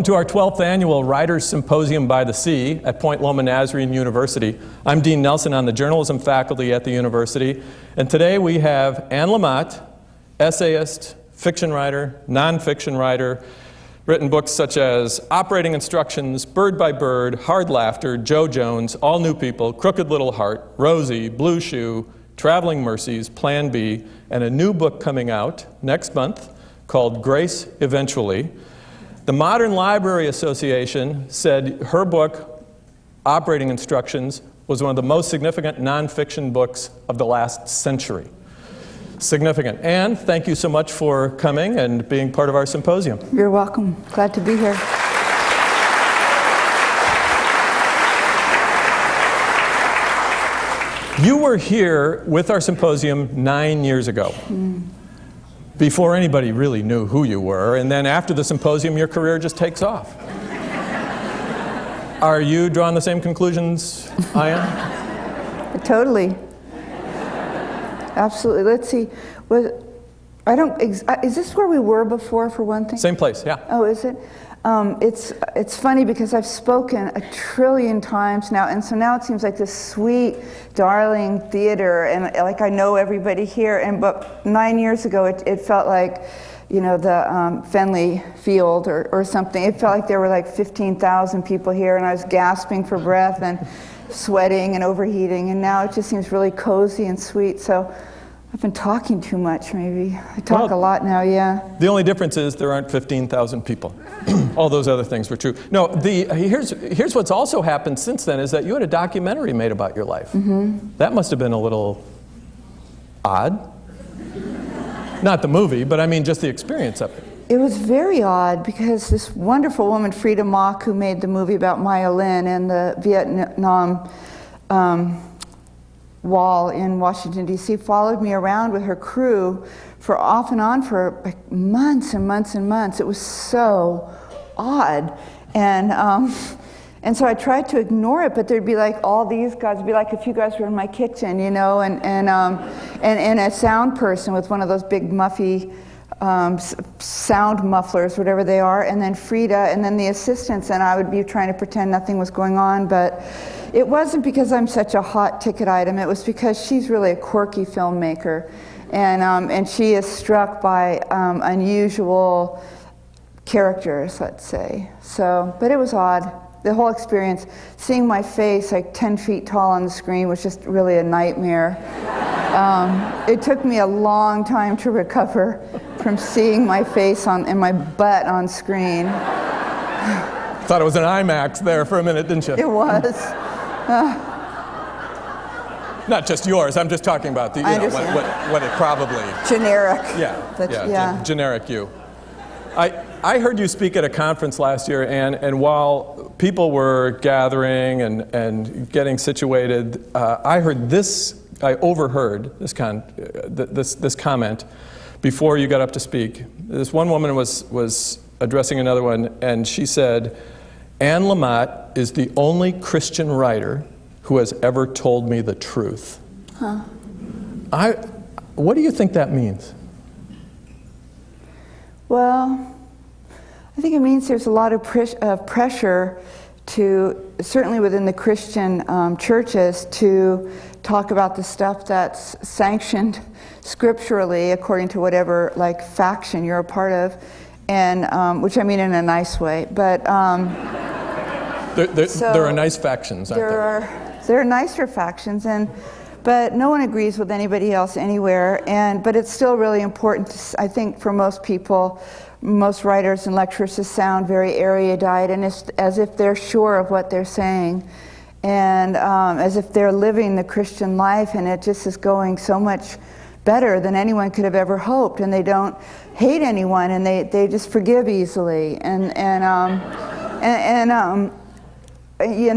Welcome to our 12th annual Writers' Symposium by the Sea at Point Loma Nazarene University. I'm Dean Nelson on the journalism faculty at the university, and today we have Anne Lamott, essayist, fiction writer, nonfiction writer, written books such as Operating Instructions, Bird by Bird, Hard Laughter, Joe Jones, All New People, Crooked Little Heart, Rosie, Blue Shoe, Traveling Mercies, Plan B, and a new book coming out next month called Grace Eventually. The Modern Library Association said her book, Operating Instructions, was one of the most significant nonfiction books of the last century. Significant. Anne, thank you so much for coming and being part of our symposium. You're welcome. Glad to be here. You were here with our symposium 9 years ago, before anybody really knew who you were, and then after the symposium, your career just takes off. Are you drawing the same conclusions I am? Totally. Absolutely. Let's see. Is this where we were before, for one thing? Same place, yeah. Oh, is it? It's funny because I've spoken 1 trillion times now, and so now it seems like this sweet, darling theater, and like I know everybody here. But 9 years ago, it felt like, you know, the Fenley Field or something. It felt like there were like 15,000 people here, and I was gasping for breath and sweating and overheating. And now it just seems really cozy and sweet. So I've been talking too much, maybe. I talk a lot now, yeah. The only difference is there aren't 15,000 people. All those other things were true. No, here's what's also happened since then is that you had a documentary made about your life. That must have been a little odd. Not the movie, but I mean just the experience of it. It was very odd because this wonderful woman, Frida Mock, who made the movie about Maya Lin and the Vietnam wall in Washington, D.C., followed me around with her crew for off and on for like months and months and months. It was so odd. And so I tried to ignore it, but there'd be like all these guys, it'd be like if you guys were in my kitchen, you know, and a sound person with one of those big muffy sound mufflers, whatever they are, and then Frida, and then the assistants, and I would be trying to pretend nothing was going on. But it wasn't because I'm such a hot ticket item. It was because she's really a quirky filmmaker, and she is struck by unusual characters, let's say. So, but it was odd. The whole experience, seeing my face like 10 feet tall on the screen was just really a nightmare. It took me a long time to recover from seeing my face and my butt on screen. Thought it was an IMAX there for a minute, didn't you? It was. Not just yours. I'm just talking about the, what it probably. Generic. Yeah. Generic you. I heard you speak at a conference last year, and while people were gathering and getting situated, I overheard this comment before you got up to speak. This one woman was addressing another one, and she said, Anne Lamott is the only Christian writer who has ever told me the truth. Huh. What do you think that means? Well, I think it means there's a lot of pressure to, certainly within the Christian churches, to talk about the stuff that's sanctioned scripturally according to whatever like faction you're a part of, and which I mean in a nice way. But there are nice factions, aren't there? There are nicer factions, but no one agrees with anybody else anywhere. But it's still really important, I think, for most people, most writers and lecturers, to sound very erudite and as if they're sure of what they're saying, and as if they're living the Christian life, and it just is going so much better than anyone could have ever hoped, and they don't hate anyone, and they just forgive easily, and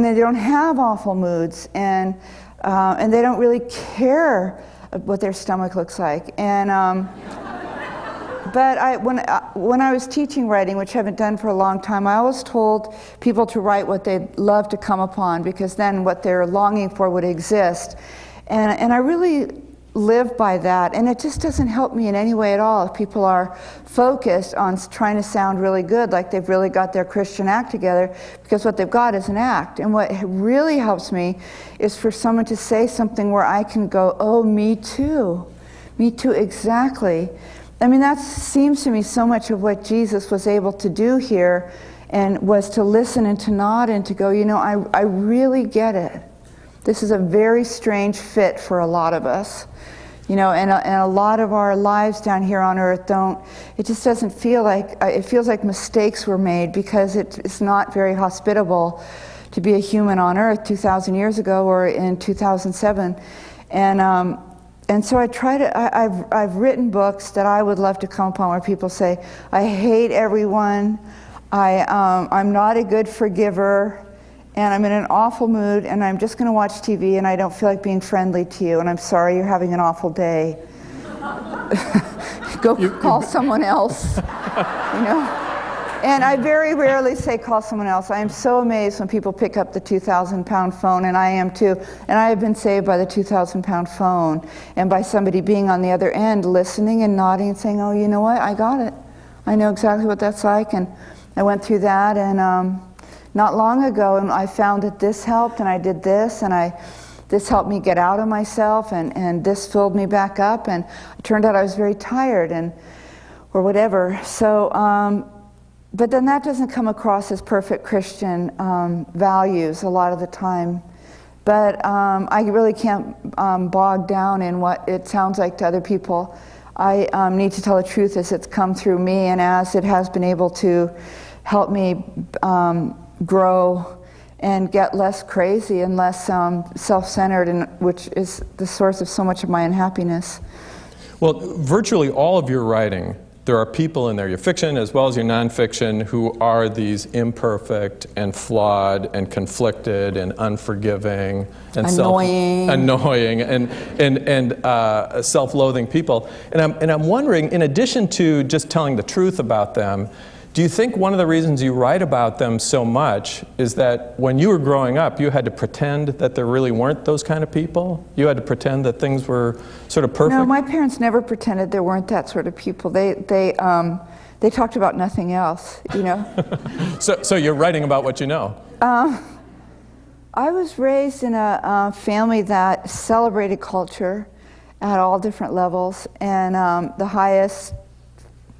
they don't have awful moods, and they don't really care what their stomach looks like. But when I was teaching writing, which I haven't done for a long time, I always told people to write what they'd love to come upon, because then what they're longing for would exist. And I really live by that, and it just doesn't help me in any way at all if people are focused on trying to sound really good, like they've really got their Christian act together, because what they've got is an act. And what really helps me is for someone to say something where I can go, oh, me too, exactly. I mean, that seems to me so much of what Jesus was able to do here, and was to listen and to nod and to go, you know, I really get it. This is a very strange fit for a lot of us, you know, and a lot of our lives down here on earth it just doesn't feel like, it feels like mistakes were made, because it's not very hospitable to be a human on earth 2,000 years ago or in 2007. And so I've written books that I would love to come upon where people say, I hate everyone, I'm not a good forgiver, and I'm in an awful mood, and I'm just going to watch TV, and I don't feel like being friendly to you, and I'm sorry you're having an awful day. Go call someone else, you know? And I very rarely say call someone else. I am so amazed when people pick up the 2,000-pound phone, and I am too. And I have been saved by the 2,000-pound phone, and by somebody being on the other end, listening and nodding and saying, oh, you know what, I got it. I know exactly what that's like, and I went through that, and not long ago, and I found that this helped, and I did this, and this helped me get out of myself, and this filled me back up, and it turned out I was very tired, or whatever. So, but then that doesn't come across as perfect Christian values a lot of the time. But I really can't bog down in what it sounds like to other people. I need to tell the truth as it's come through me, and as it has been able to help me grow and get less crazy and less self-centered, and which is the source of so much of my unhappiness. Well, virtually all of your writing, there are people in there, your fiction as well as your nonfiction, who are these imperfect and flawed and conflicted and unforgiving and annoying and self-loathing people. And I'm wondering, in addition to just telling the truth about them, do you think one of the reasons you write about them so much is that when you were growing up, you had to pretend that there really weren't those kind of people? You had to pretend that things were sort of perfect? No, my parents never pretended there weren't that sort of people. They talked about nothing else, you know? So you're writing about what you know? I was raised in a family that celebrated culture at all different levels, and the highest,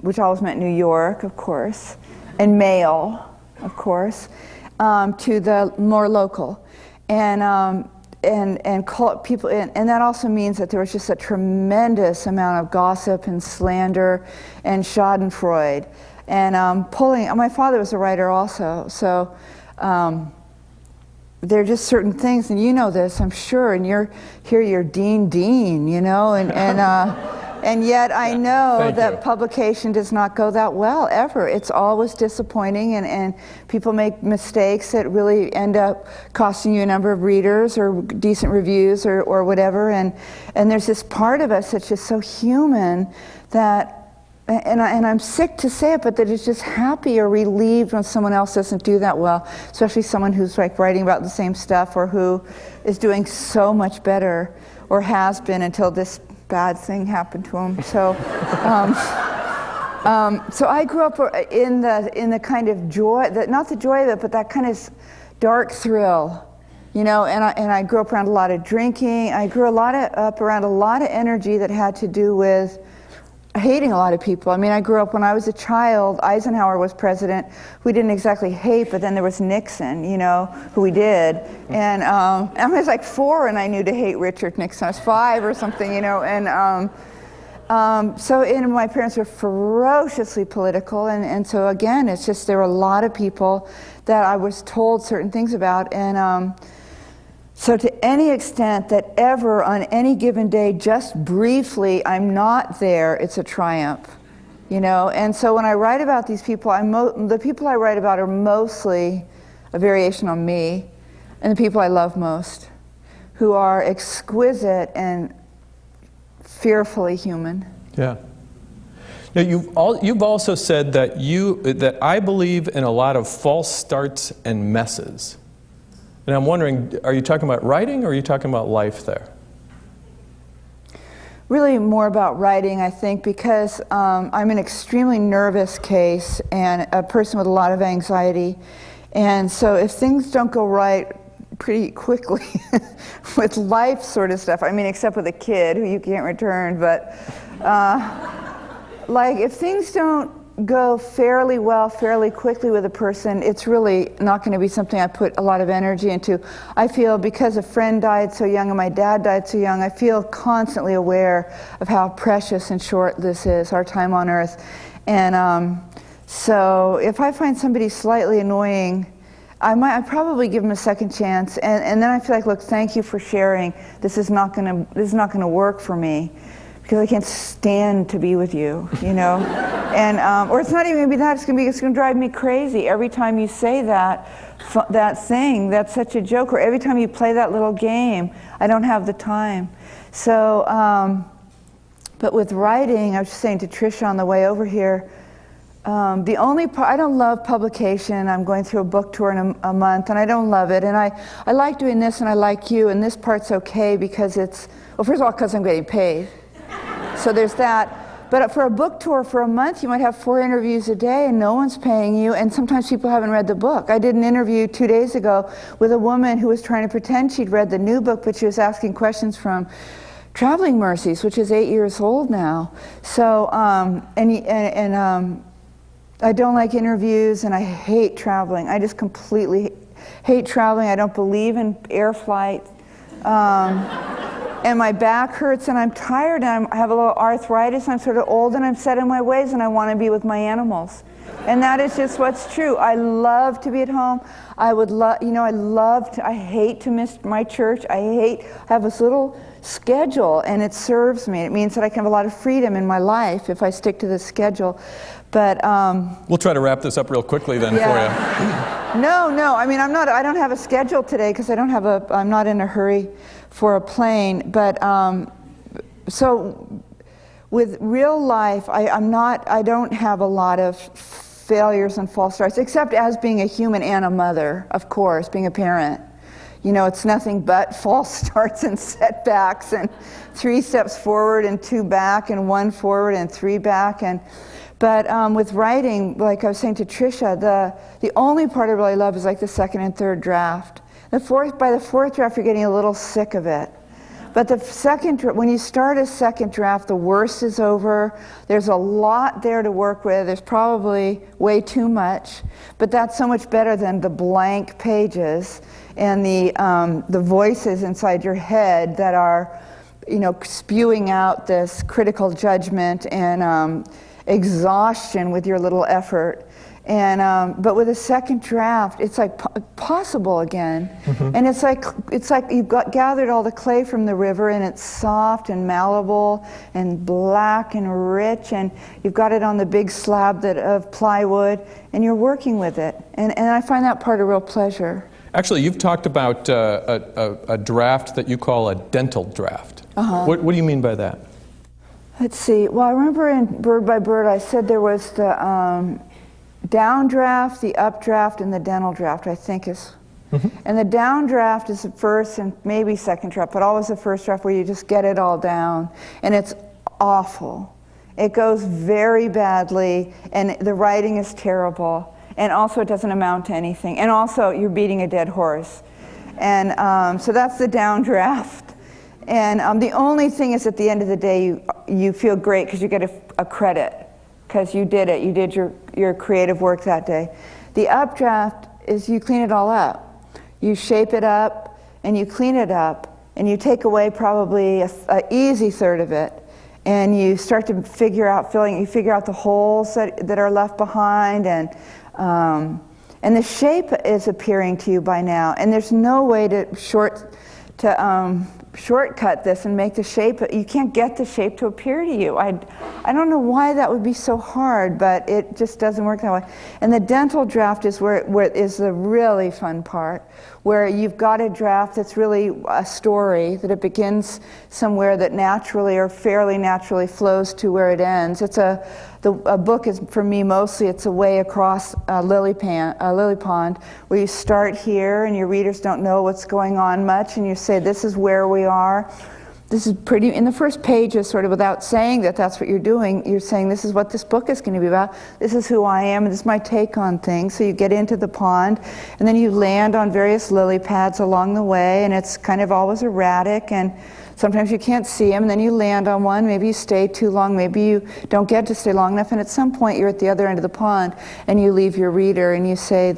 which always meant New York, of course, and male, of course, to the more local, and people, and that also means that there was just a tremendous amount of gossip and slander and Schadenfreude, and pulling. My father was a writer also, so there are just certain things, and you know this, I'm sure, and you're Dean, you know, and yet I know that publication does not go that well, ever. It's always disappointing, and people make mistakes that really end up costing you a number of readers or decent reviews or whatever, and there's this part of us that's just so human that, and I'm sick to say it, but that is just happy or relieved when someone else doesn't do that well, especially someone who's like writing about the same stuff or who is doing so much better or has been until this bad thing happened to him. So, so I grew up in the kind of joy, not the joy of it, but that kind of dark thrill, you know. And I grew up around a lot of drinking. I grew up around a lot of energy that had to do with hating a lot of people. I mean, I grew up when I was a child. Eisenhower was president. We didn't exactly hate, but then there was Nixon, you know, who we did. And I was like 4 and I knew to hate Richard Nixon. I was 5 or something, you know. And so my parents were ferociously political. And so again, it's just there were a lot of people that I was told certain things about. And so to any extent that ever on any given day, just briefly, I'm not there, it's a triumph, you know? And so when I write about these people, the people I write about are mostly a variation on me and the people I love most, who are exquisite and fearfully human. Yeah. Now you've also said that I believe in a lot of false starts and messes. And I'm wondering, are you talking about writing or are you talking about life there? really more about writing, I think, because I'm an extremely nervous case and a person with a lot of anxiety. And so if things don't go right pretty quickly with life sort of stuff, I mean, except with a kid who you can't return, but like if things don't go fairly well, fairly quickly with a person, it's really not going to be something I put a lot of energy into. I feel because a friend died so young and my dad died so young, I feel constantly aware of how precious and short this is, our time on earth. And so if I find somebody slightly annoying, I'd probably give them a second chance, and then I feel like, look, thank you for sharing. This is not gonna work for me, because I can't stand to be with you, you know. And or it's not even gonna be that. It's gonna drive me crazy every time you say that thing. That's such a joke. Or every time you play that little game, I don't have the time. So, but with writing, I was just saying to Tricia on the way over here. The only part, I don't love publication. I'm going through a book tour in a month, and I don't love it. And I like doing this, and I like you, and this part's okay because it's, well, first of all, because I'm getting paid. So there's that. But for a book tour for a month, you might have 4 interviews a day, and no one's paying you, and sometimes people haven't read the book. I did an interview 2 days ago with a woman who was trying to pretend she'd read the new book, but she was asking questions from Traveling Mercies, which is 8 years old now. So, I don't like interviews, and I hate traveling. I just completely hate traveling. I don't believe in air flight. And my back hurts, and I'm tired, and I have a little arthritis, and I'm sort of old, and I'm set in my ways, and I want to be with my animals. And that is just what's true. I love to be at home. I would love, you know, I hate to miss my church. I have this little schedule, and it serves me. It means that I can have a lot of freedom in my life if I stick to this schedule. But we'll try to wrap this up real quickly then for you. No. I mean, I don't have a schedule today because I'm not in a hurry for a plane. But so with real life, I don't have a lot of failures and false starts, except as being a human and a mother, of course, being a parent. You know, it's nothing but false starts and setbacks and 3 steps forward and 2 back and 1 forward and 3 back. But with writing, like I was saying to Tricia, the only part I really love is like the 2nd and 3rd draft. By the 4th draft, you're getting a little sick of it. But when you start a 2nd draft, the worst is over. There's a lot there to work with. There's probably way too much, but that's so much better than the blank pages and the voices inside your head that are, you know, spewing out this critical judgment and exhaustion with your little effort. And but with a 2nd draft, it's like possible again. Mm-hmm. And it's like you've gathered all the clay from the river, and it's soft and malleable and black and rich, and you've got it on the big slab of plywood, and you're working with it. And I find that part a real pleasure. Actually, you've talked about a draft that you call a dental draft. Uh-huh. What do you mean by that? Let's see. Well, I remember in Bird by Bird, I said there was the down draft, the up draft, and the dental draft, I think is. Mm-hmm. And the down draft is the first and maybe 2nd draft, but always the 1st draft where you just get it all down. And it's awful. It goes very badly, and the writing is terrible. And also it doesn't amount to anything. And also you're beating a dead horse. And so that's the down draft. And the only thing is at the end of the day, you feel great because you get a credit. Because you did it, you did your creative work that day. The updraft is you clean it all up. You shape it up, and you clean it up, and you take away probably an easy 1/3 of it, and you start to figure out the holes that are left behind, and the shape is appearing to you by now, and there's no way to shortcut this and make the shape. You can't get the shape to appear to you. I don't know why that would be so hard, but it just doesn't work that way. And the dental draft is where is the really fun part, where you've got a draft that's really a story, that it begins somewhere that naturally or fairly naturally flows to where it ends. A book is, for me, mostly it's a way across a lily pond, where you start here and your readers don't know what's going on much, and you say, this is where we are. this is pretty, in the first pages, sort of without saying that that's what you're doing, you're saying this is what this book is going to be about, this is who I am, and this is my take on things. So you get into the pond, and then you land on various lily pads along the way, and it's kind of always erratic, and sometimes you can't see them, and then you land on one, maybe you stay too long, maybe you don't get to stay long enough, and at some point you're at the other end of the pond, and you leave your reader, and you say,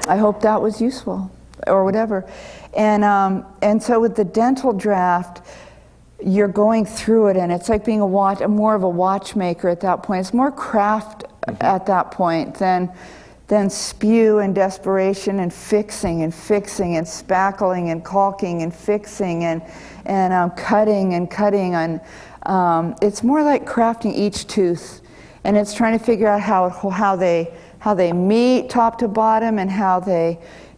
I hope that was useful, or whatever. And so with the dental draft, you're going through it, and it's like being more of a watchmaker at that point. It's more craft at that point than spew and desperation and fixing and spackling and caulking and fixing and cutting and cutting. And it's more like crafting each tooth, and it's trying to figure out how they meet top to bottom, and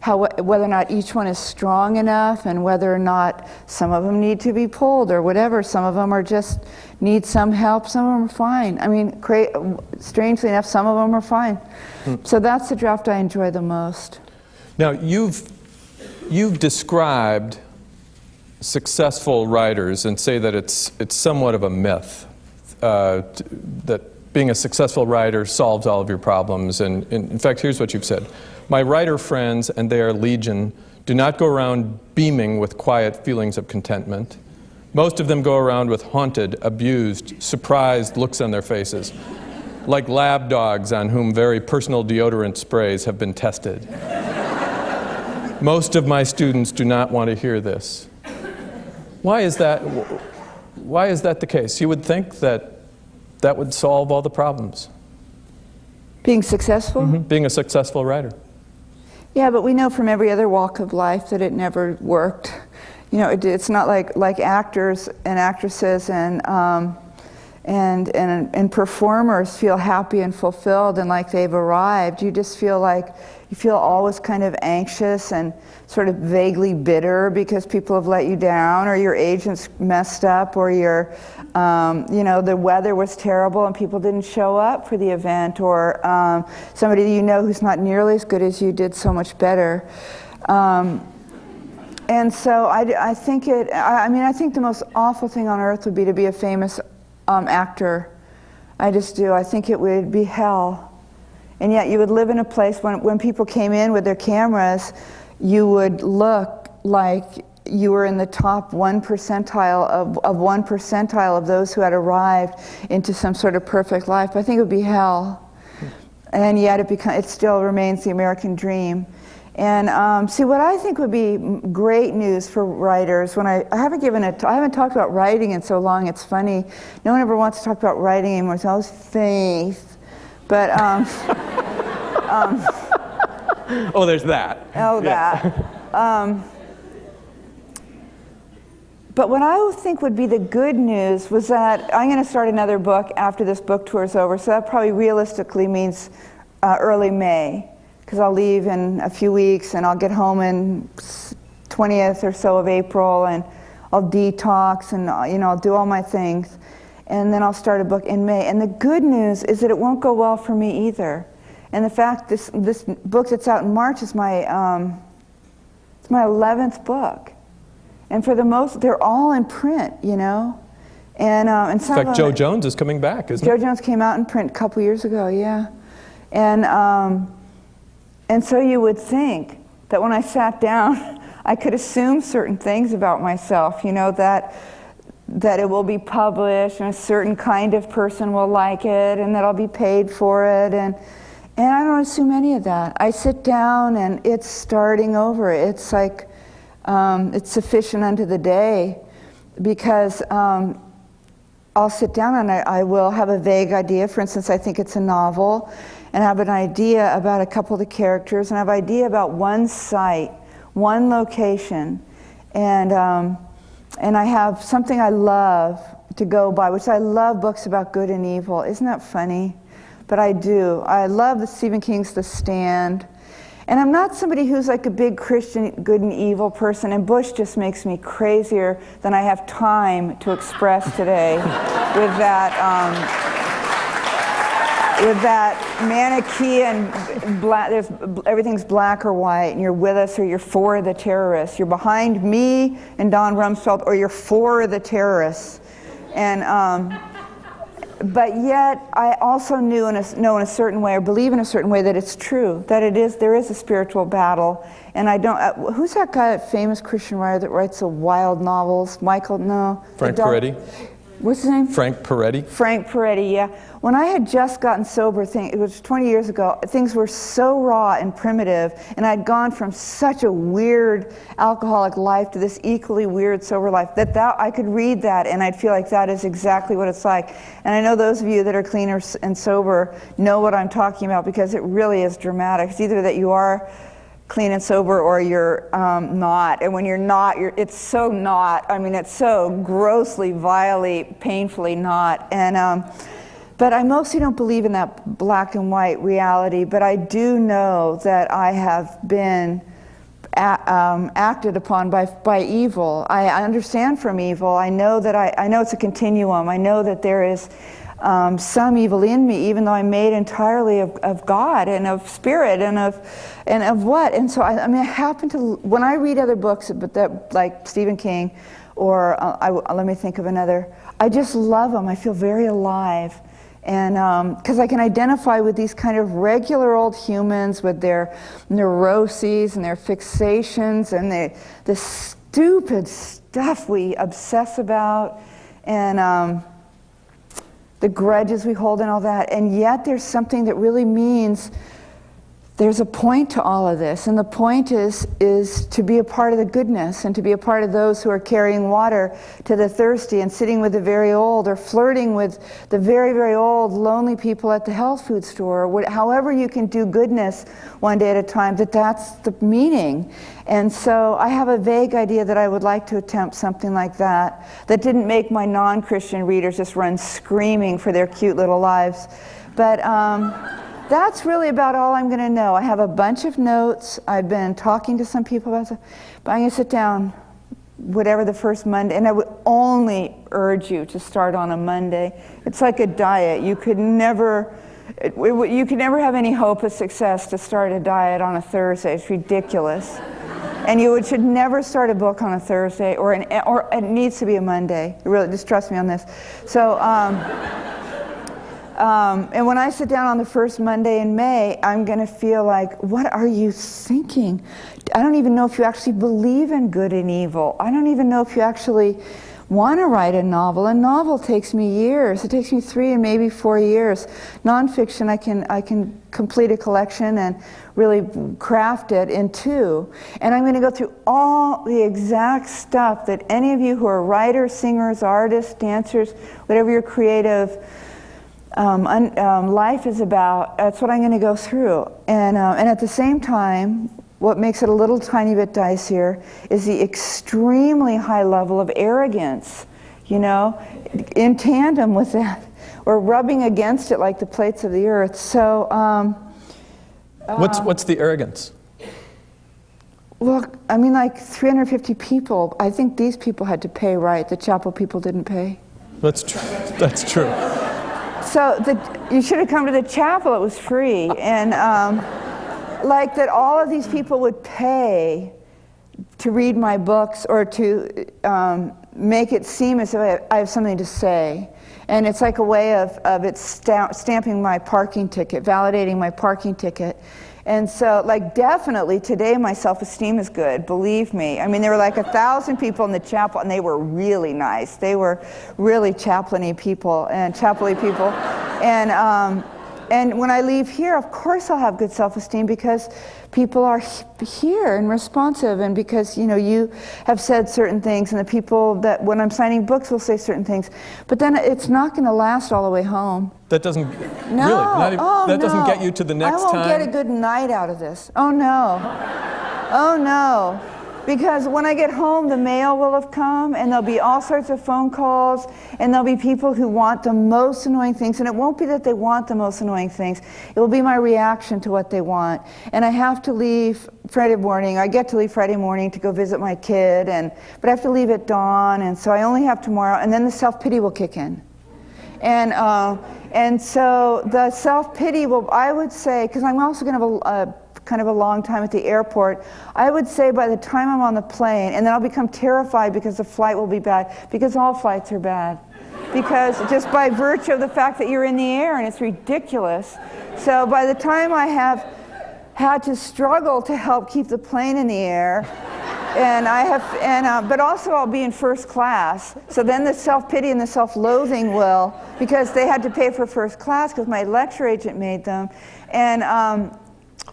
whether or not each one is strong enough, and whether or not some of them need to be pulled or whatever. Some of them are just need some help. Some of them are fine. I mean, strangely enough, some of them are fine. So that's the draft I enjoy the most. Now, you've described successful writers and say that it's somewhat of a myth that being a successful writer solves all of your problems. And in fact, here's what you've said. My writer friends, and they are legion, do not go around beaming with quiet feelings of contentment. Most of them go around with haunted, abused, surprised looks on their faces, like lab dogs on whom very personal deodorant sprays have been tested. Most of my students do not want to hear this. Why is that? Why is that the case? You would think that would solve all the problems. Being successful? Mm-hmm. Being a successful writer. Yeah, but we know from every other walk of life that it never worked. You know, it's not like actors and actresses and performers feel happy and fulfilled and like they've arrived. You just feel like you feel always kind of anxious and sort of vaguely bitter because people have let you down, or your agent's messed up, or the weather was terrible and people didn't show up for the event, or somebody you know who's not nearly as good as you did so much better. And so I think the most awful thing on earth would be to be a famous actor. I just do. I think it would be hell. And yet you would live in a place when people came in with their cameras, you would look like you were in the top 1 percentile of 1 percentile of those who had arrived into some sort of perfect life. I think it would be hell. And yet it still remains the American dream. And see, what I think would be great news for writers, when I haven't talked about writing in so long, it's funny. No one ever wants to talk about writing anymore. It's always faith. But oh, there's that. Oh, yeah. that. But what I would think would be the good news was that I'm going to start another book after this book tour is over. So that probably realistically means early May, because I'll leave in a few weeks and I'll get home in 20th or so of April, and I'll detox and I'll do all my things, and then I'll start a book in May. And the good news is that it won't go well for me either. And the fact this book that's out in March is my 11th book. And for the most, they're all in print, And in fact, Joe Jones is coming back, isn't Joe Jones came out in print a couple years ago, yeah. And so you would think that when I sat down, I could assume certain things about myself, that it will be published and a certain kind of person will like it and that I'll be paid for it. And I don't assume any of that. I sit down and it's starting over. It's like, it's sufficient unto the day, because I'll sit down and I will have a vague idea. For instance, I think it's a novel, and have an idea about a couple of the characters, and I have an idea about one site, one location, and I have something I love to go by, which I love books about good and evil. Isn't that funny? But I do. I love Stephen King's The Stand. And I'm not somebody who's like a big Christian good and evil person, and Bush just makes me crazier than I have time to express today with that. with that Manichaean, everything's black or white, and you're with us or you're for the terrorists. You're behind me and Don Rumsfeld, or you're for the terrorists. And but yet, I also know in a certain way, or believe in a certain way, that it's true, that there is a spiritual battle. And I don't, who's that guy, that famous Christian writer that writes the wild novels? Frank Peretti. What's his name? Frank Peretti. Frank Peretti, yeah. When I had just gotten sober, it was 20 years ago, things were so raw and primitive, and I'd gone from such a weird alcoholic life to this equally weird sober life, that I could read that and I'd feel like that is exactly what it's like. And I know those of you that are clean and sober know what I'm talking about, because it really is dramatic. It's either that you are clean and sober or you're not. And when you're not, it's so not. I mean, it's so grossly, vilely, painfully not. And but I mostly don't believe in that black and white reality, but I do know that I have been acted upon by evil. I understand from evil. I know that I know it's a continuum. I know that there is some evil in me, even though I'm made entirely of God and of spirit and of what. And so I mean, I happen to, when I read other books, like Stephen King, or let me think of another. I just love them. I feel very alive. And because I can identify with these kind of regular old humans with their neuroses and their fixations and the stupid stuff we obsess about, and the grudges we hold and all that. And yet there's something that really means there's a point to all of this, and the point is to be a part of the goodness, and to be a part of those who are carrying water to the thirsty, and sitting with the very old, or flirting with the very, very old, lonely people at the health food store, or however you can do goodness one day at a time, that's the meaning. And so I have a vague idea that I would like to attempt something like that didn't make my non-Christian readers just run screaming for their cute little lives. But that's really about all I'm going to know. I have a bunch of notes. I've been talking to some people about it, but I'm going to sit down whatever the first Monday, and I would only urge you to start on a Monday. It's like a diet. You could never have any hope of success to start a diet on a Thursday. It's ridiculous. And you should never start a book on a Thursday, or it needs to be a Monday. Really, just trust me on this. So. And when I sit down on the first Monday in May, I'm going to feel like, what are you thinking? I don't even know if you actually believe in good and evil. I don't even know if you actually want to write a novel. A novel takes me years. It takes me 3 and maybe 4 years. Nonfiction, I can complete a collection and really craft it in 2. And I'm going to go through all the exact stuff that any of you who are writers, singers, artists, dancers, whatever your creative life is about. That's what I'm going to go through. And at the same time, what makes it a little tiny bit dicier is the extremely high level of arrogance, in tandem with that, or rubbing against it like the plates of the earth. So, what's the arrogance? Well, I mean, like 350 people. I think these people had to pay, right? The chapel people didn't pay. That's true. That's true. So you should have come to the chapel. It was free. And like that all of these people would pay to read my books, or to make it seem as if I have something to say. And it's like a way of it stamping my parking ticket, validating my parking ticket. And so, like, definitely today my self-esteem is good, believe me. I mean, there were like 1,000 people in the chapel, and they were really nice. They were really chaplain-y people and chapel-y people. And when I leave here, of course I'll have good self-esteem, because people are here and responsive, and because you have said certain things, and the people that when I'm signing books will say certain things. But then it's not going to last all the way home. That doesn't doesn't get you to the next time. I won't get a good night out of this. Oh no. Oh no. Because when I get home, the mail will have come, and there'll be all sorts of phone calls, and there'll be people who want the most annoying things, and it won't be that they want the most annoying things. It will be my reaction to what they want. And I have to leave Friday morning. I get to leave Friday morning to go visit my kid, but I have to leave at dawn, and so I only have tomorrow, and then the self-pity will kick in. And so the self-pity, well, I would say, because I'm also going to have a kind of a long time at the airport, I would say by the time I'm on the plane, and then I'll become terrified because the flight will be bad, because all flights are bad. Because just by virtue of the fact that you're in the air and it's ridiculous. So by the time I have had to struggle to help keep the plane in the air, but also I'll be in first class. So then the self-pity and the self-loathing will, because they had to pay for first class because my lecture agent made them. And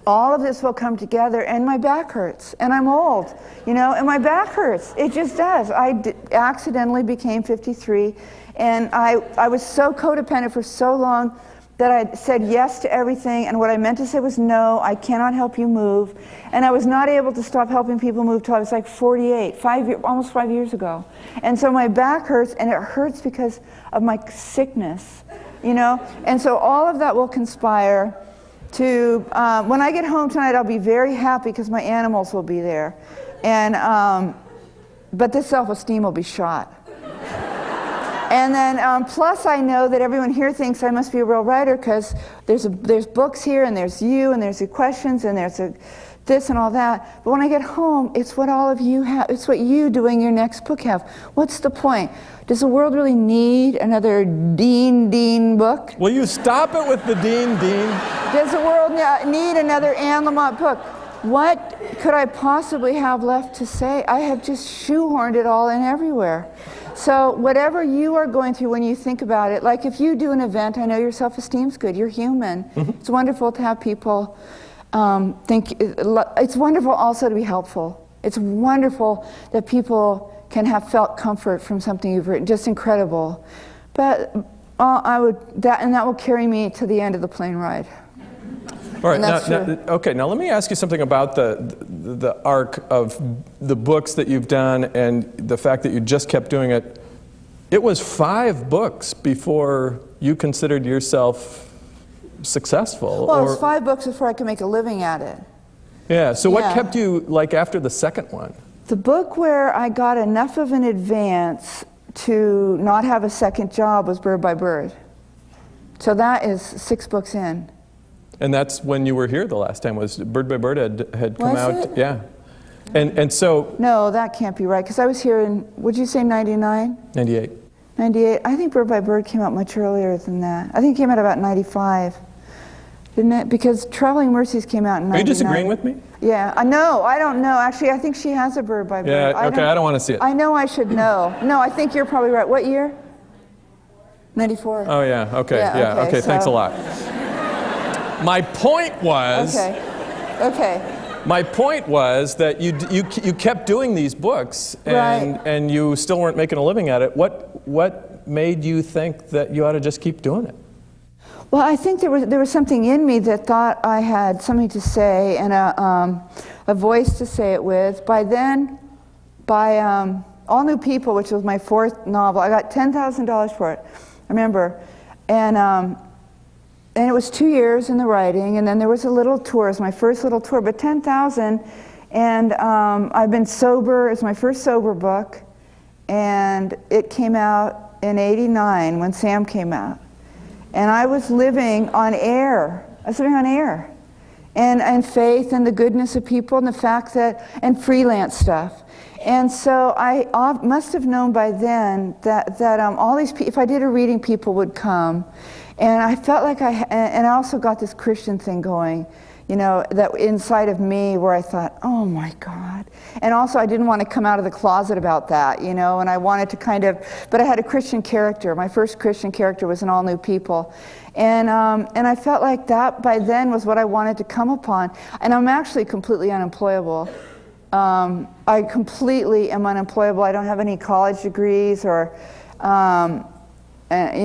all of this will come together, and my back hurts, and I'm old, and my back hurts. It just does. I accidentally became 53, and I was so codependent for so long that I said yes to everything, and what I meant to say was no, I cannot help you move. And I was not able to stop helping people move till I was like 48, almost 5 years ago. And so my back hurts, and it hurts because of my sickness, And so all of that will conspire to, when I get home tonight, I'll be very happy because my animals will be there. And, but the self-esteem will be shot. And then, plus I know that everyone here thinks I must be a real writer because there's books here, and there's you, and there's the questions, and there's this and all that. But when I get home, it's what all of you have. It's what you doing your next book have. What's the point? Does the world really need another Dean book? Will you stop it with the Dean? Does the world need another Anne Lamott book? What could I possibly have left to say? I have just shoehorned it all in everywhere. So whatever you are going through when you think about it, like if you do an event, I know your self-esteem's good, you're human. Mm-hmm. It's wonderful to have people think, it's wonderful also to be helpful. It's wonderful that people can have felt comfort from something you've written, just incredible. But that will carry me to the end of the plane ride. All right, now let me ask you something about the arc of the books that you've done and the fact that you just kept doing it. It was 5 books before you considered yourself successful. Well, it was 5 books before I could make a living at it. Yeah, so what kept you, like, after the second one? The book where I got enough of an advance to not have a second job was Bird by Bird. So that is 6 books in. And that's when you were here the last time, was Bird by Bird had come out? Was it? Yeah. And so... No, that can't be right, because I was here in, would you say 99? 98. 98. I think Bird by Bird came out much earlier than that. I think it came out about 95. Didn't it? Because Traveling Mercies came out in 99. Are you disagreeing with me? Yeah. No, I don't know. Actually, I think she has a Bird by Bird. Yeah, okay, I don't want to see it. I know I should know. No, I think you're probably right. What year? 94. Oh, yeah, okay, okay, thanks a lot. My point was... Okay. My point was that you kept doing these books, and you still weren't making a living at it. What made you think that you ought to just keep doing it? Well, I think there was something in me that thought I had something to say and a voice to say it with. By then, All New People, which was my 4th novel, I got $10,000 for it, I remember. And it was 2 years in the writing, and then there was a little tour. It was my first little tour, but $10,000, and I've been sober. It's my first sober book, and it came out in '89 when Sam came out. And I was living on air. I was living on air. And faith and the goodness of people and the fact that, and freelance stuff. And so I must have known by then that all these people, if I did a reading, people would come. And I felt like and I also got this Christian thing going, that inside of me where I thought, oh my God. And also I didn't want to come out of the closet about that, and I wanted to but I had a Christian character. My first Christian character was in All New People. And I felt like that by then was what I wanted to come upon. And I'm actually completely unemployable. I completely am unemployable. I don't have any college degrees or, and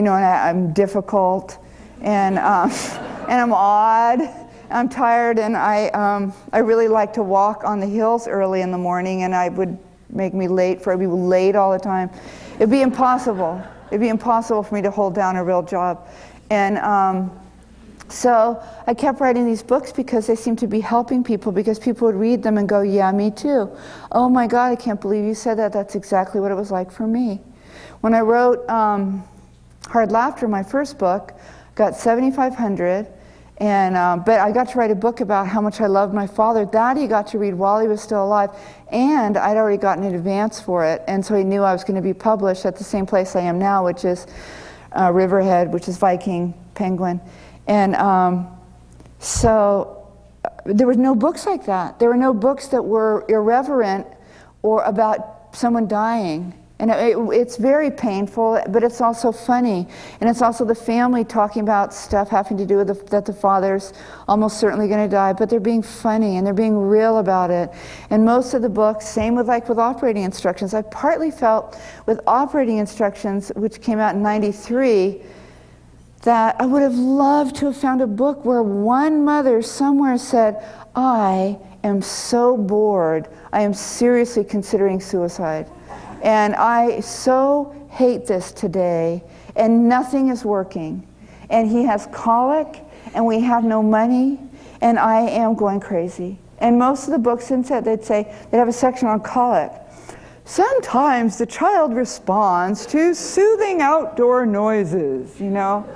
I'm difficult and I'm odd. I'm tired, and I really like to walk on the hills early in the morning, and I would make me late I'd be late all the time. It'd be impossible. It'd be impossible for me to hold down a real job. And so I kept writing these books because they seemed to be helping people, because people would read them and go, yeah, me too. Oh my God, I can't believe you said that. That's exactly what it was like for me. When I wrote Hard Laughter, my first book, got 7,500. And but I got to write a book about how much I loved my father. That he got to read while he was still alive, and I'd already gotten an advance for it, and so he knew I was going to be published at the same place I am now, which is Riverhead, which is Viking Penguin. And so there were no books like that. There were no books that were irreverent or about someone dying. And it's very painful, but it's also funny. And it's also the family talking about stuff having to do with that the father's almost certainly going to die, but they're being funny and they're being real about it. And most of the books, same with operating instructions. I partly felt with operating instructions, which came out in '93, that I would have loved to have found a book where one mother somewhere said, I am so bored, I am seriously considering suicide. And I so hate this today, and nothing is working. And he has colic, and we have no money, and I am going crazy. And most of the books they'd have a section on colic. Sometimes the child responds to soothing outdoor noises, you know.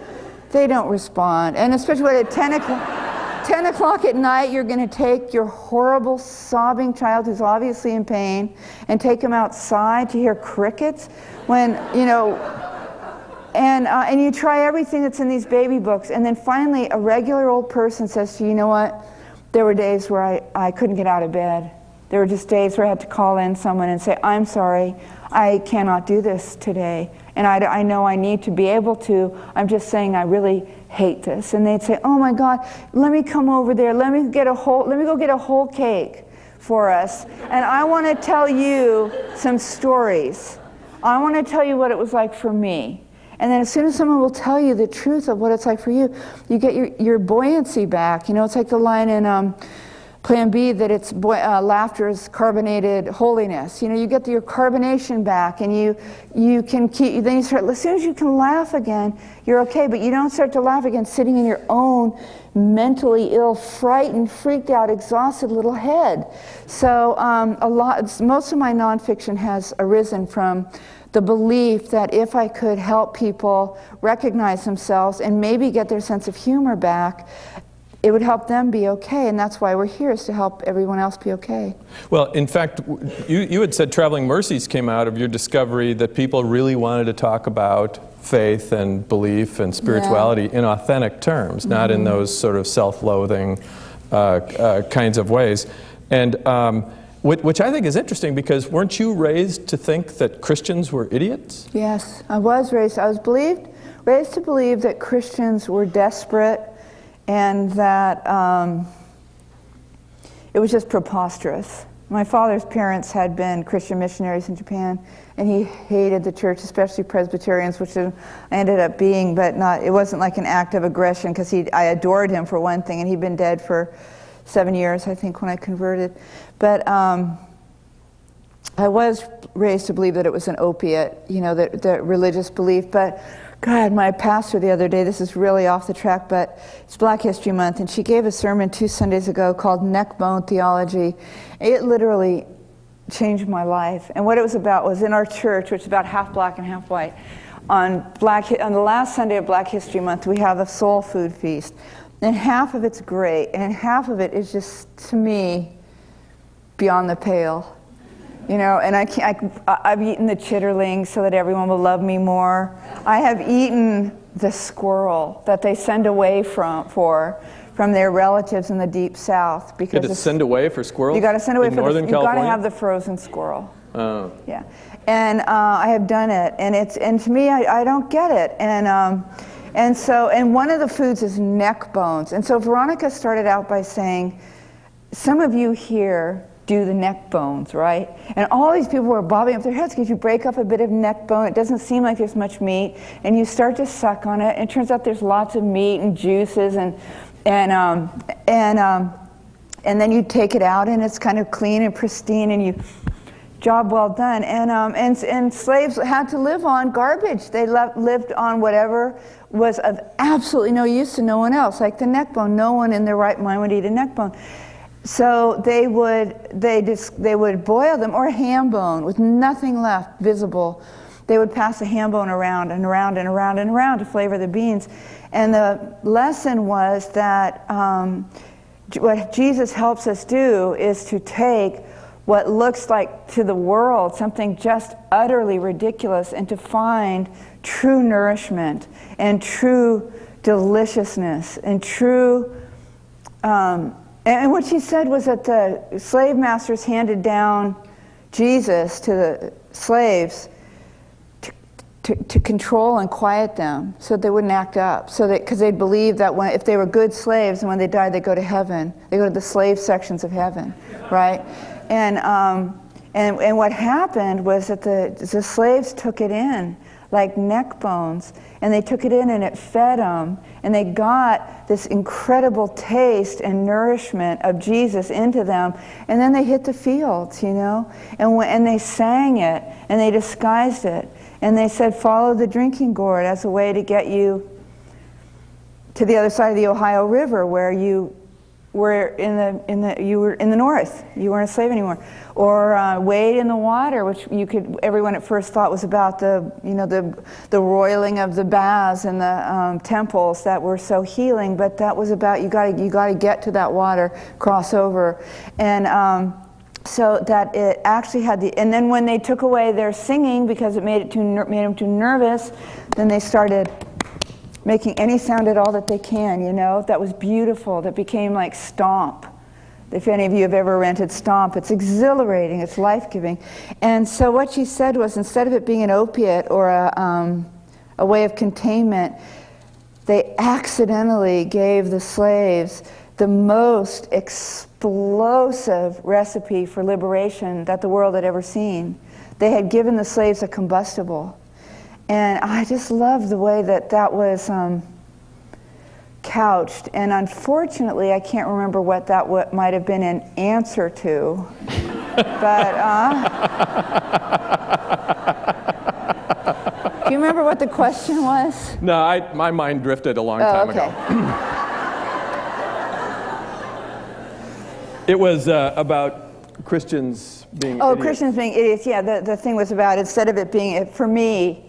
They don't respond. And especially when at 10 o'clock at night, you're going to take your horrible, sobbing child who's obviously in pain and take him outside to hear crickets when, you know, and you try everything that's in these baby books. And then finally, a regular old person says to you, you know what? There were days where I couldn't get out of bed. There were just days where I had to call in someone and say, I'm sorry, I cannot do this today. And I know I need to be able to. I'm just saying I really hate this. And they'd say, oh my God, let me come over there. Let me go get a whole cake for us. And I want to tell you some stories. I want to tell you what it was like for me. And then as soon as someone will tell you the truth of what it's like for you, you get your buoyancy back. You know, it's like the line in Plan B that it's laughter is carbonated holiness. You know, you get your carbonation back, and you can keep. Then you start. As soon as you can laugh again, you're okay. But you don't start to laugh again sitting in your own mentally ill, frightened, freaked out, exhausted little head. So most of my nonfiction has arisen from the belief that if I could help people recognize themselves and maybe get their sense of humor back, it would help them be okay, and that's why we're here, is to help everyone else be okay. Well, in fact, you had said Traveling Mercies came out of your discovery that people really wanted to talk about faith and belief and spirituality in authentic terms, not in those sort of self-loathing kinds of ways. And which I think is interesting, because weren't you raised to think that Christians were idiots? Yes, I was raised. I was raised to believe that Christians were desperate, and that it was just preposterous. My father's parents had been Christian missionaries in Japan, and he hated the church, especially Presbyterians, which I ended up being, but it wasn't like an act of aggression, because I adored him for one thing, and he'd been dead for 7 years, I think, when I converted. But I was raised to believe that it was an opiate, you know, that religious belief. But God, my pastor the other day, this is really off the track, but it's Black History Month, and she gave a sermon 2 Sundays ago called Neckbone Theology. It literally changed my life. And what it was about was in our church, which is about half black and half white, on the last Sunday of Black History Month, we have a soul food feast. And half of it's great, and half of it is just, to me, beyond the pale. You know, and I've eaten the chitterlings so that everyone will love me more. I have eaten the squirrel that they send away from their relatives in the deep south. Because you send away for squirrels? You got to send away for Northern California? California? You got to have the frozen squirrel. Oh. Yeah, and I have done it, and to me, I don't get it, and one of the foods is neck bones, and so Veronica started out by saying, some of you here do the neck bones, right? And all these people were bobbing up their heads because you break up a bit of neck bone. It doesn't seem like there's much meat, and you start to suck on it, and it turns out there's lots of meat and juices, and then you take it out, and it's kind of clean and pristine, and job well done. And slaves had to live on garbage. They lived on whatever was of absolutely no use to no one else, like the neck bone. No one in their right mind would eat a neck bone. So they would boil them, or ham bone with nothing left visible. they would pass a ham bone around and around and around and around to flavor the beans. And the lesson was that what Jesus helps us do is to take what looks like to the world something just utterly ridiculous and to find true nourishment and true deliciousness and true and what she said was that the slave masters handed down Jesus to the slaves to control and quiet them so that they wouldn't act up. So that, because they believed that if they were good slaves and when they died they'd go to heaven. They go to the slave sections of heaven, right? And what happened was that the slaves took it in like neck bones, and they took it in and it fed them, and they got this incredible taste and nourishment of Jesus into them, and then they hit the fields, you know, and they sang it, and they disguised it, and they said, follow the drinking gourd as a way to get you to the other side of the Ohio River, where you were in the north, you weren't a slave anymore, or wade in the water, which everyone at first thought was about the roiling of the baths and the temples that were so healing, but that was about you got to get to that water, cross over, and so that it actually had and then when they took away their singing because it made them too nervous, then they started making any sound at all that they can, you know, that was beautiful, that became like stomp. If any of you have ever rented Stomp, it's exhilarating, it's life-giving. And so what she said was, instead of it being an opiate or a way of containment, they accidentally gave the slaves the most explosive recipe for liberation that the world had ever seen. They had given the slaves a combustible. And I just love the way that was couched. And unfortunately, I can't remember what that might have been an answer to. But do you remember what the question was? No, my mind drifted a long time ago. It was about Christians being idiots. Christians being idiots, yeah. The thing was about, instead of it being, for me,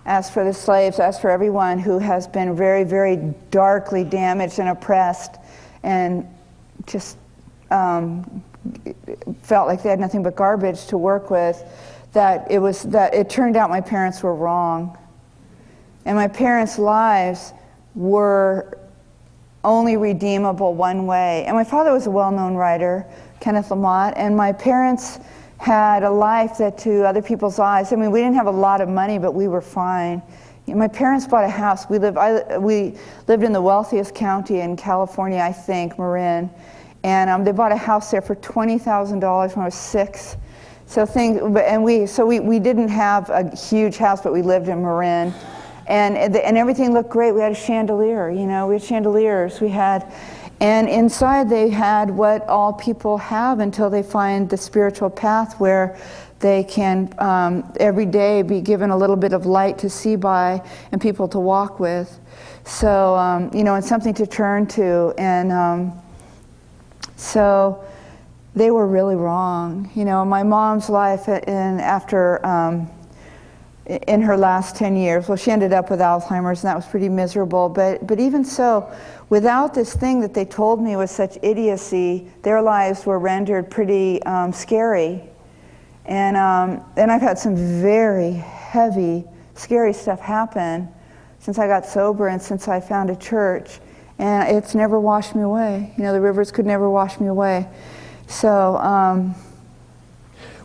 as for the slaves, as for everyone who has been very, very darkly damaged and oppressed and just felt like they had nothing but garbage to work with, that it turned out my parents were wrong. And my parents' lives were only redeemable one way. And my father was a well-known writer, Kenneth Lamott, and my parents had a life that to other people's eyes, I mean, we didn't have a lot of money, but we were fine. You know, my parents bought a house. We lived in the wealthiest county in California, I think, Marin. And they bought a house there for $20,000 when I was 6. So we didn't have a huge house, but we lived in Marin. And everything looked great. We had a chandelier, you know, we had chandeliers. And inside they had what all people have until they find the spiritual path where they can every day be given a little bit of light to see by and people to walk with. So, you know, and something to turn to. And so they were really wrong. You know, my mom's life in her last 10 years, well, she ended up with Alzheimer's, and that was pretty miserable. But even so, without this thing that they told me was such idiocy, their lives were rendered pretty scary. And I've had some very heavy, scary stuff happen since I got sober and since I found a church. And it's never washed me away. You know, the rivers could never wash me away. So,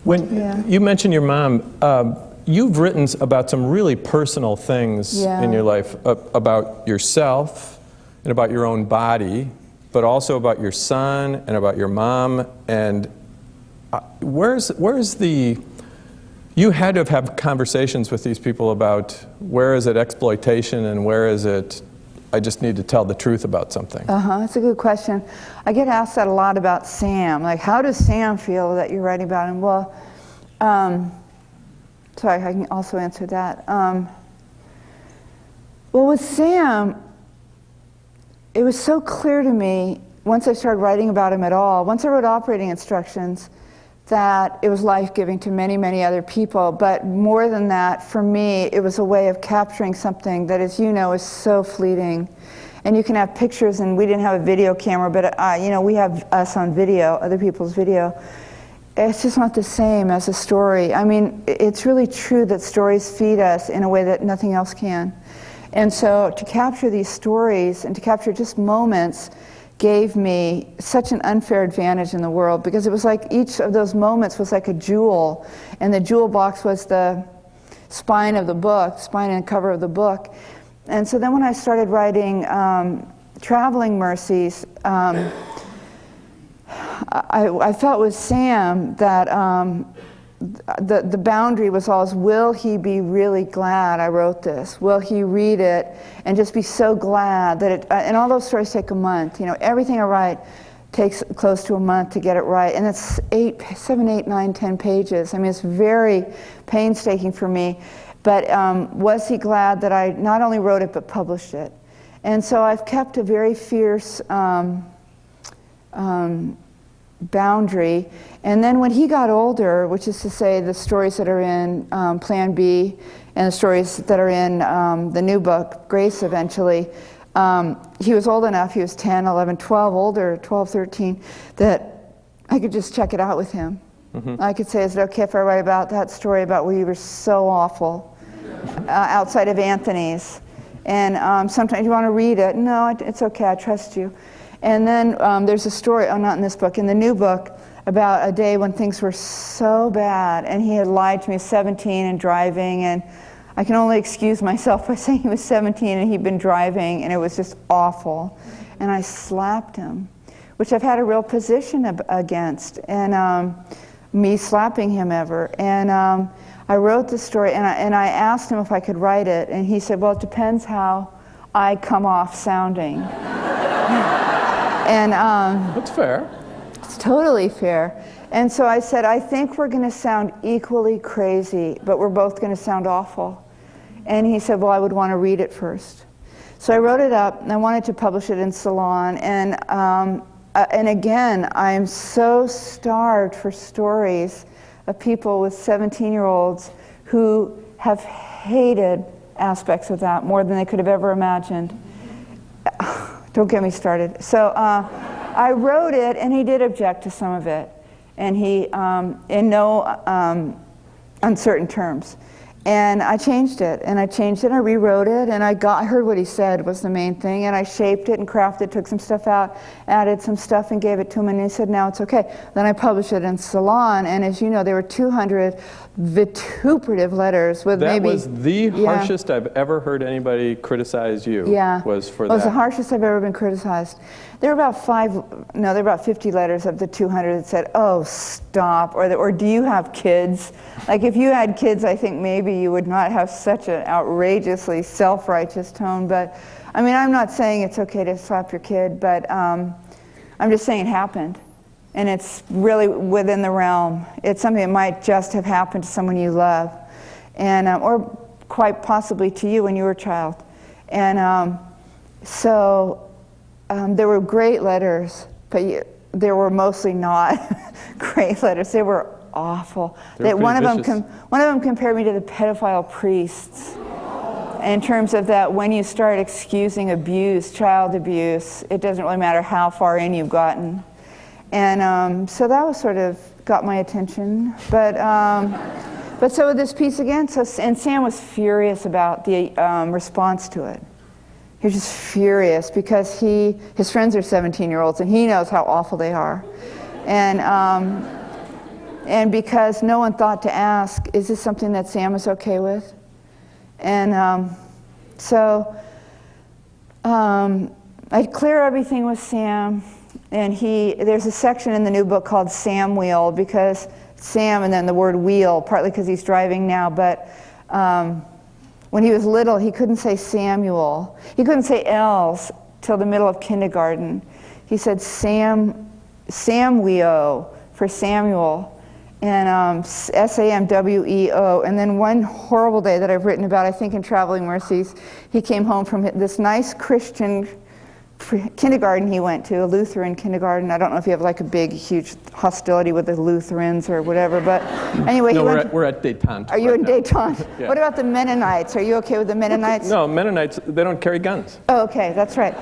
when you mentioned your mom, you've written about some really personal things in your life, about yourself and about your own body, but also about your son and about your mom. And you had to have conversations with these people about where is it exploitation and where is it I just need to tell the truth about something? That's a good question. I get asked that a lot about Sam. Like, how does Sam feel that you're writing about him? Well, sorry, I can also answer that. Well, with Sam, it was so clear to me once I started writing about him at all, once I wrote operating instructions, that it was life-giving to many, many other people. But more than that, for me, it was a way of capturing something that, as you know, is so fleeting. And you can have pictures, and we didn't have a video camera, but you know, we have us on video, other people's video. It's just not the same as a story. I mean, it's really true that stories feed us in a way that nothing else can. And so to capture these stories and to capture just moments gave me such an unfair advantage in the world, because it was like each of those moments was like a jewel, and the jewel box was the spine of the book, spine and cover of the book. And so then when I started writing Traveling Mercies, I felt with Sam that the boundary was always, will he be really glad I wrote this? Will he read it and just be so glad that it, and all those stories take a month. You know, everything I write takes close to a month to get it right. And it's 7, 8, 9, 10 pages. I mean, it's very painstaking for me. But was he glad that I not only wrote it, but published it? And so I've kept a very fierce boundary. And then when he got older, which is to say the stories that are in Plan B and the stories that are in the new book, Grace, eventually, he was old enough, he was 10, 11, 12, older, 12, 13, that I could just check it out with him. Mm-hmm. I could say, is it okay if I write about that story about where you were so awful outside of Anthony's? And sometimes you want to read it. No, it's okay, I trust you. And then there's a story, not in this book, in the new book, about a day when things were so bad, and he had lied to me, 17 and driving, and I can only excuse myself by saying he was 17 and he'd been driving, and it was just awful. And I slapped him, which I've had a real position against, and me slapping him ever. And I wrote the story, and I asked him if I could write it, and he said, well, it depends how I come off sounding. And that's fair. It's totally fair. And so I said, I think we're going to sound equally crazy, but we're both going to sound awful. And he said, well, I would want to read it first. So I wrote it up, and I wanted to publish it in Salon. And again, I'm so starved for stories of people with 17-year-olds who have hated aspects of that more than they could have ever imagined. Don't get me started. So I wrote it, and he did object to some of it, and he, in no uncertain terms. And I changed it, and I rewrote it, and I heard what he said was the main thing, and I shaped it and crafted, took some stuff out, added some stuff, and gave it to him, and he said, now it's okay. Then I published it in Salon, and as you know, there were 200 vituperative letters with that was the harshest I've ever heard anybody criticize you. Was for that. It was the harshest I've ever been criticized. There were about 50 letters of the 200 that said, oh, stop, or do you have kids? Like, if you had kids, I think maybe you would not have such an outrageously self-righteous tone. But, I mean, I'm not saying it's okay to slap your kid, but I'm just saying it happened. And it's really within the realm. It's something that might just have happened to someone you love, and or quite possibly to you when you were a child. And so there were great letters, but there were mostly not great letters. They were awful. One of them compared me to the pedophile priests, in terms of that when you start excusing abuse, child abuse, it doesn't really matter how far in you've gotten. And so that was sort of got my attention. But so with this piece again, and Sam was furious about the response to it. He was just furious because his friends are 17-year-olds, and he knows how awful they are. And because no one thought to ask, is this something that Sam is okay with? And so I'd clear everything with Sam. And there's a section in the new book called Sam Wheel, because Sam and then the word wheel, partly because he's driving now, but when he was little, he couldn't say Samuel. He couldn't say L's till the middle of kindergarten. He said Samweo for Samuel, and Samweo. And then one horrible day that I've written about, I think in Traveling Mercies, he came home from this nice Christian kindergarten he went to, a Lutheran kindergarten. I don't know if you have like a big, huge hostility with the Lutherans or whatever, but anyway. No, we're at détente. Are you in détente? Yeah. What about the Mennonites? Are you okay with the Mennonites? No, Mennonites, they don't carry guns. Oh, okay, that's right.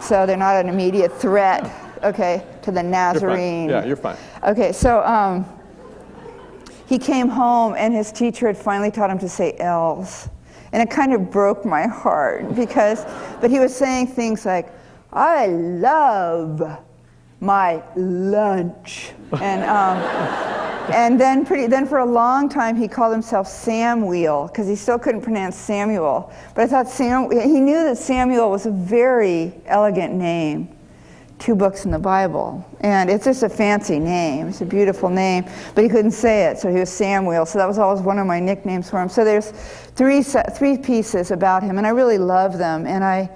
So they're not an immediate threat, okay, to the Nazarene. Yeah, you're fine. Okay, so he came home and his teacher had finally taught him to say L's. And it kind of broke my heart but he was saying things like, I love my lunch. And then for a long time he called himself Samuel because he still couldn't pronounce Samuel. But I thought he knew that Samuel was a very elegant name. 2 books in the Bible, and it's just a fancy name. It's a beautiful name, but he couldn't say it, so he was Samuel. So that was always one of my nicknames for him. So there's three pieces about him, and I really love them. And I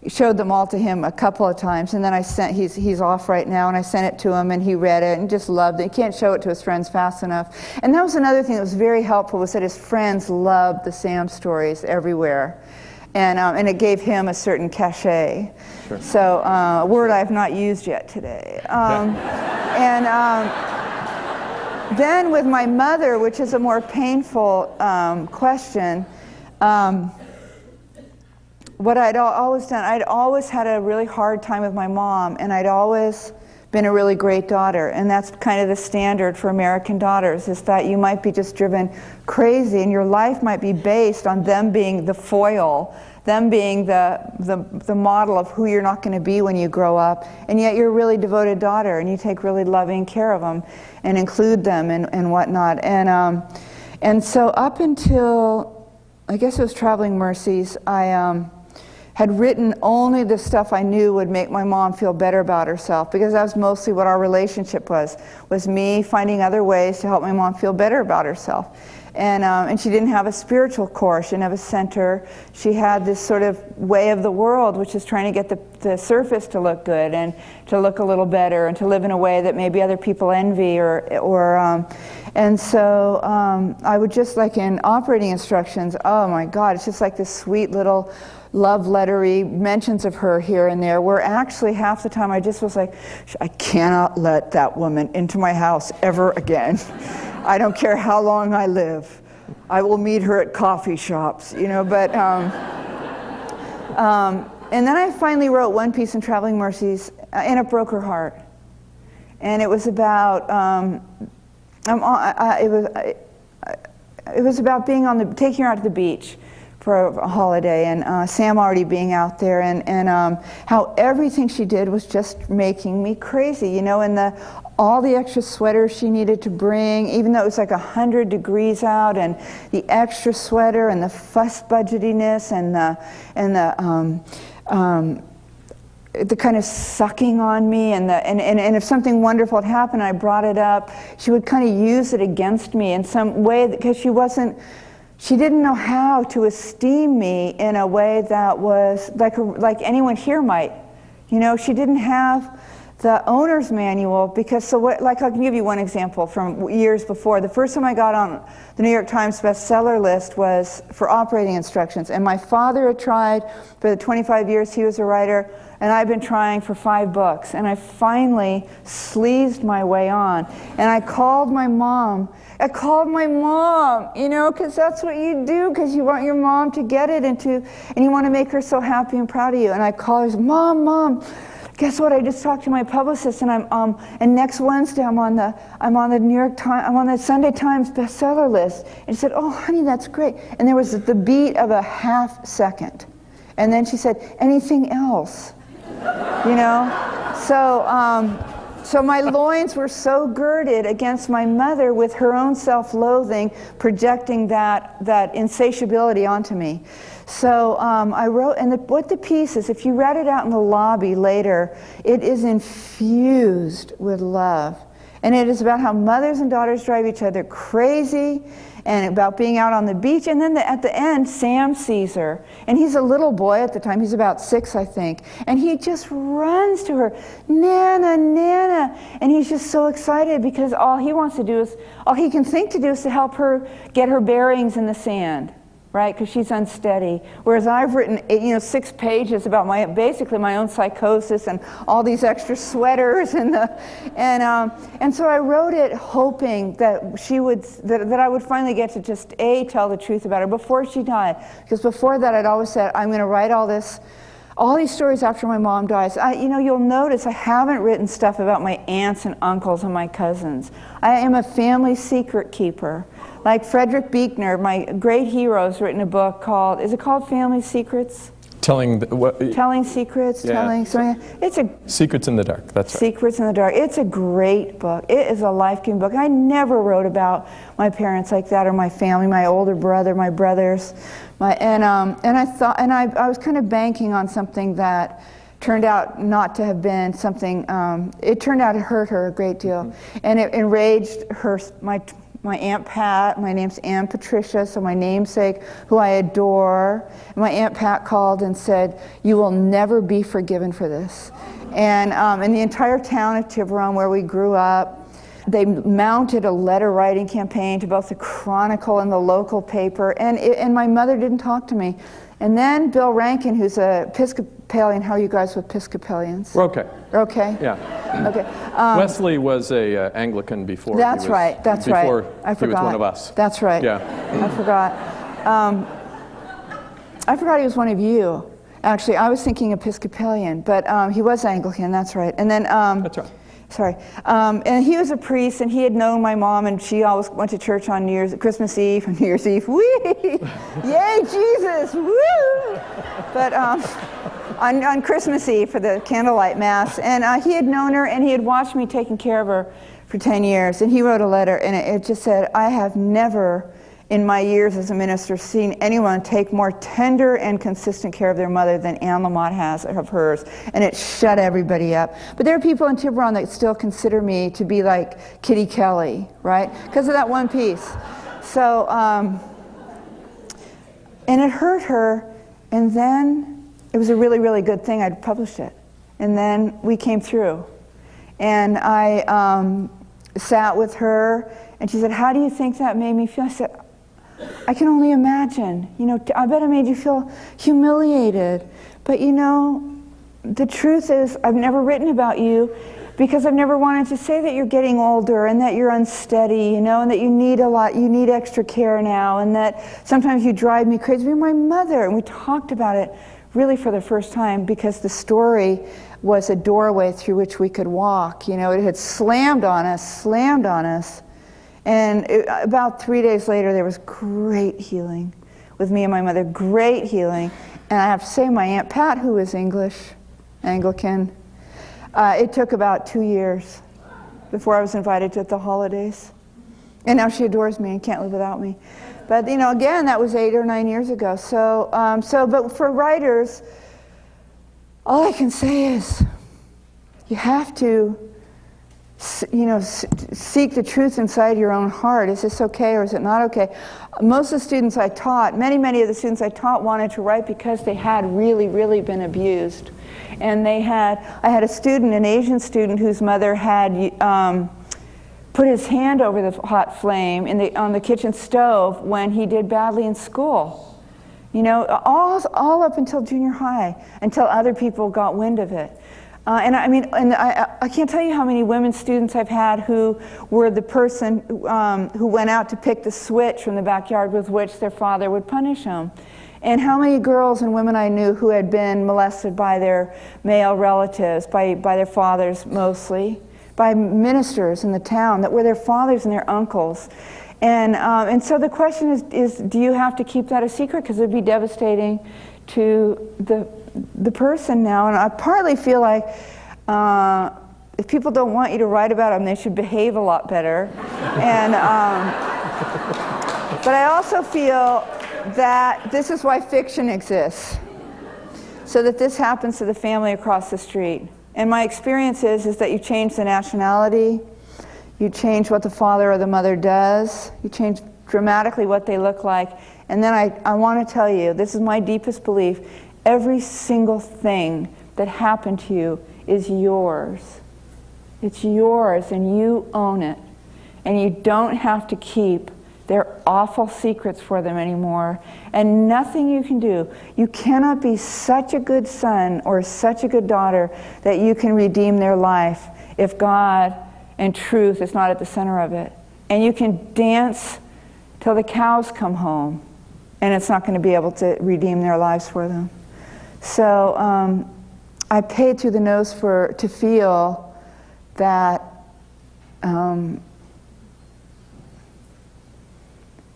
showed them all to him a couple of times, and then he's off right now, and I sent it to him, and he read it and just loved it. He can't show it to his friends fast enough. And that was another thing that was very helpful, was that his friends loved the Sam stories everywhere. And it gave him a certain cachet. Sure. So a word I have not used yet today. Then with my mother, which is a more painful question, what I'd always done, I'd always had a really hard time with my mom, and I'd always been a really great daughter. And that's kind of the standard for American daughters, is that you might be just driven crazy and your life might be based on them being the foil, them being the model of who you're not going to be when you grow up, and yet you're a really devoted daughter and you take really loving care of them and include them and whatnot. And so up until, I guess it was Traveling Mercies, I had written only the stuff I knew would make my mom feel better about herself, because that was mostly what our relationship was me finding other ways to help my mom feel better about herself. And she didn't have a spiritual core, she didn't have a center. She had this sort of way of the world, which is trying to get the surface to look good and to look a little better and to live in a way that maybe other people envy and so I would just, like in operating instructions, oh my God, it's just like this sweet little love lettery mentions of her here and there, where actually half the time I just was like, I cannot let that woman into my house ever again. I don't care how long I live. I will meet her at coffee shops, but and then I finally wrote one piece in Traveling Mercies, and it broke her heart. And it was about it was about taking her out to the beach for a holiday, and Sam already being out there, and how everything she did was just making me crazy, and all the extra sweaters she needed to bring, even though it was like 100 degrees out, and the extra sweater and the fuss budgetiness and the kind of sucking on me, and if something wonderful had happened, I brought it up, she would kind of use it against me in some way, because she didn't know how to esteem me in a way that was like anyone here might. She didn't have the owner's manual, because I can give you one example from years before. The first time I got on the New York Times bestseller list was for operating instructions, and my father had tried for the 25 years he was a writer, and I've been trying for 5 books, and I finally sleazed my way on, and I called my mom, because that's what you do, because you want your mom to get it, and you want to make her so happy and proud of you. And I called her, Mom, guess what? I just talked to my publicist, and and next Wednesday I'm on the New York Times, I'm on the Sunday Times bestseller list. And she said, oh, honey, that's great. And there was the beat of a half second, and then she said, anything else? So my loins were so girded against my mother with her own self-loathing, projecting that insatiability onto me. So I wrote, and what the piece is, if you read it out in the lobby later, it is infused with love. And it is about how mothers and daughters drive each other crazy, and about being out on the beach. And then at the end, Sam sees her. And he's a little boy at the time. He's about 6, I think. And he just runs to her, Nana, Nana. And he's just so excited, because all he can think to do is to help her get her bearings in the sand. right? Because she's unsteady. Whereas I've written 6 pages about basically my own psychosis and all these extra sweaters and so I wrote it hoping that that I would finally get to just tell the truth about her before she died. Because before that I'd always said I'm going to write all these stories after my mom dies. You'll notice I haven't written stuff about my aunts and uncles and my cousins. I am a family secret keeper. Like Frederick Buechner, my great hero, has written a book called, is it called Family Secrets? Telling Secrets, yeah. telling something. It's a Secrets in the Dark, that's right. Secrets in the Dark. It's a great book. It is a life-giving book. I never wrote about my parents like that, or my family, my older brother, my brothers. I was kind of banking on something that turned out not to have been something, it turned out to hurt her a great deal. Mm-hmm. And it enraged her, my Aunt Pat. My name's Anne Patricia, so my namesake, who I adore. And my Aunt Pat called and said, "You will never be forgiven for this." And in the entire town of Tiburon, where we grew up, they mounted a letter writing campaign to both the Chronicle and the local paper, and my mother didn't talk to me. And then Bill Rankin, who's a Episcopalian, how are you guys with Episcopalians? We're okay. Okay? Yeah. Okay. Wesley was a Anglican before. That's right. I forgot. He was one of us. That's right. Yeah. I forgot. I forgot he was one of you. Actually, I was thinking Episcopalian, but he was Anglican. That's right. And then. That's right. Sorry. And he was a priest, and he had known my mom, and she always went to church on Christmas Eve and New Year's Eve. Whee! Yay, Jesus! Woo! But on Christmas Eve for the candlelight mass, and he had known her, and he had watched me taking care of her for 10 years, and he wrote a letter, and it just said, "I have never, in my years as a minister, seen anyone take more tender and consistent care of their mother than Anne Lamott has of hers," and it shut everybody up. But there are people in Tiburon that still consider me to be like Kitty Kelly, right? Because of that one piece. So, and it hurt her, and then it was a really, really good thing I'd published it. And then we came through. And I sat with her, and she said, "How do you think that made me feel?" I said, "I can only imagine. I bet it made you feel humiliated. But the truth is, I've never written about you because I've never wanted to say that you're getting older and that you're unsteady, and that you need extra care now, and that sometimes you drive me crazy. You're my mother." And we talked about it really for the first time because the story was a doorway through which we could walk. It had slammed on us. And about 3 days later, there was great healing with me and my mother, great healing. And I have to say, my Aunt Pat, who is Anglican, it took about 2 years before I was invited to the holidays. And now she adores me and can't live without me. But, again, that was 8 or 9 years ago. But for writers, all I can say is you have to seek the truth inside your own heart. Is this okay or is it not okay? Most of the students I taught, many of the students I taught wanted to write because they had really, really been abused. And I had a student, an Asian student, whose mother had put his hand over the hot flame on the kitchen stove when he did badly in school. All up until junior high, until other people got wind of it. I can't tell you how many women students I've had who were the person who went out to pick the switch from the backyard with which their father would punish them. And how many girls and women I knew who had been molested by their male relatives, by their fathers mostly, by ministers in the town that were their fathers and their uncles. And so the question is, do you have to keep that a secret? Because it would be devastating to the person now. And I partly feel like if people don't want you to write about them, they should behave a lot better. But I also feel that this is why fiction exists, so that this happens to the family across the street. And my experience is that you change the nationality, you change what the father or the mother does, you change dramatically what they look like. And then I want to tell you, this is my deepest belief, every single thing that happened to you is yours. It's yours and you own it. And you don't have to keep They're awful secrets for them anymore. And nothing you can do. You cannot be such a good son or such a good daughter that you can redeem their life if God and truth is not at the center of it. And you can dance till the cows come home, and it's not going to be able to redeem their lives for them. So I paid through the nose to feel that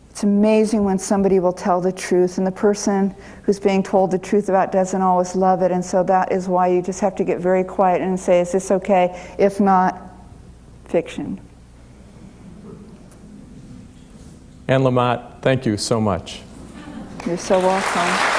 it's amazing when somebody will tell the truth, and the person who's being told the truth about doesn't always love it, and so that is why you just have to get very quiet and say, is this okay? If not, fiction. Anne Lamott, thank you so much. You're so welcome.